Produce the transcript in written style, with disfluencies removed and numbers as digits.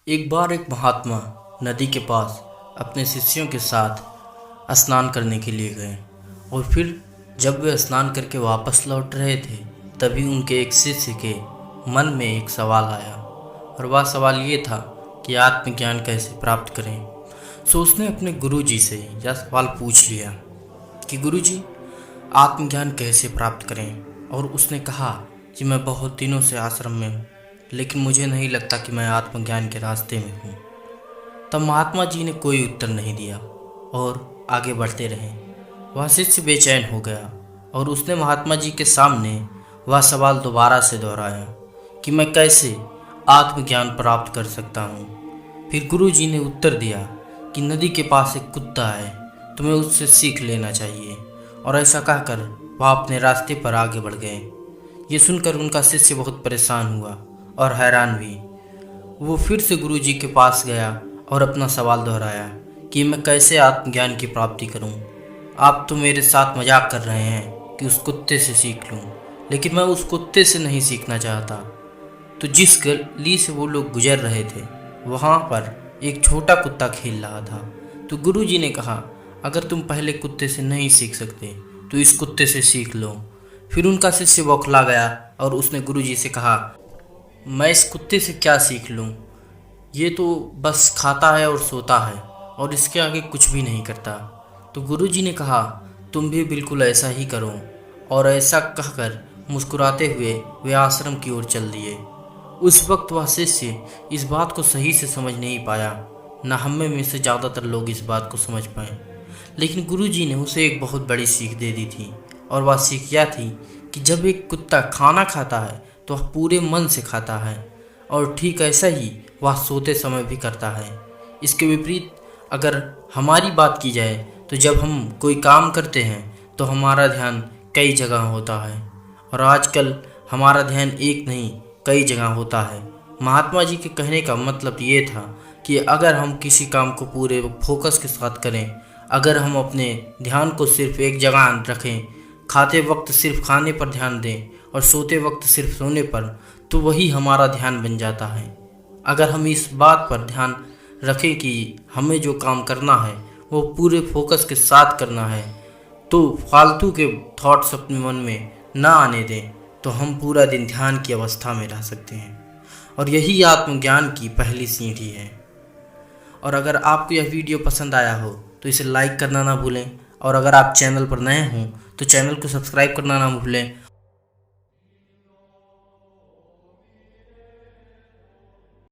एक बार एक महात्मा नदी के पास अपने शिष्यों के साथ स्नान करने के लिए गए और फिर जब वे स्नान करके वापस लौट रहे थे तभी उनके एक शिष्य के मन में एक सवाल आया और वह सवाल ये था कि आत्मज्ञान कैसे प्राप्त करें। सो उसने अपने गुरुजी से यह सवाल पूछ लिया कि गुरुजी, आत्मज्ञान कैसे प्राप्त करें। और उसने कहा कि मैं बहुत दिनों से आश्रम में हूँ लेकिन मुझे नहीं लगता कि मैं आत्मज्ञान के रास्ते में हूँ। तब महात्मा जी ने कोई उत्तर नहीं दिया और आगे बढ़ते रहे। वह शिष्य बेचैन हो गया और उसने महात्मा जी के सामने वह सवाल दोबारा से दोहराया कि मैं कैसे आत्मज्ञान प्राप्त कर सकता हूँ। फिर गुरु जी ने उत्तर दिया कि नदी के पास एक कुत्ता है, तुम्हें उससे सीख लेना चाहिए। और ऐसा कहकर वह अपने रास्ते पर आगे बढ़ गए। ये सुनकर उनका शिष्य बहुत परेशान हुआ और हैरान भी। वो फिर से गुरु जी के पास गया और अपना सवाल दोहराया कि मैं कैसे आत्मज्ञान की प्राप्ति करूं। आप तो मेरे साथ मजाक कर रहे हैं कि उस कुत्ते से सीख लूं, लेकिन मैं उस कुत्ते से नहीं सीखना चाहता। तो जिस गली से वो लोग गुजर रहे थे वहाँ पर एक छोटा कुत्ता खेल रहा था। तो गुरु जी ने कहा, अगर तुम पहले कुत्ते से नहीं सीख सकते तो इस कुत्ते से सीख लो। फिर उनका शिष्य बौखला गया और उसने गुरु जी से कहा, मैं इस कुत्ते से क्या सीख लूँ, ये तो बस खाता है और सोता है और इसके आगे कुछ भी नहीं करता। तो गुरुजी ने कहा, तुम भी बिल्कुल ऐसा ही करो। और ऐसा कहकर मुस्कुराते हुए वे आश्रम की ओर चल दिए। उस वक्त वह शिष्य इस बात को सही से समझ नहीं पाया, न हम में से ज़्यादातर लोग इस बात को समझ पाए। लेकिन गुरुजी ने उसे एक बहुत बड़ी सीख दे दी थी और वह सीख यह थी कि जब एक कुत्ता खाना खाता है तो वह पूरे मन से खाता है और ठीक ऐसा ही वह सोते समय भी करता है। इसके विपरीत अगर हमारी बात की जाए तो जब हम कोई काम करते हैं तो हमारा ध्यान कई जगह होता है और आजकल हमारा ध्यान एक नहीं कई जगह होता है। महात्मा जी के कहने का मतलब ये था कि अगर हम किसी काम को पूरे फोकस के साथ करें, अगर हम अपने ध्यान को सिर्फ एक जगह रखें, खाते वक्त सिर्फ खाने पर ध्यान दें और सोते वक्त सिर्फ सोने पर, तो वही हमारा ध्यान बन जाता है। अगर हम इस बात पर ध्यान रखें कि हमें जो काम करना है वो पूरे फोकस के साथ करना है, तो फालतू के थॉट्स अपने मन में ना आने दें, तो हम पूरा दिन ध्यान की अवस्था में रह सकते हैं। और यही आत्मज्ञान की पहली सीढ़ी है। और अगर आपको यह वीडियो पसंद आया हो तो इसे लाइक करना ना भूलें और अगर आप चैनल पर नए हों तो चैनल को सब्सक्राइब करना ना भूलें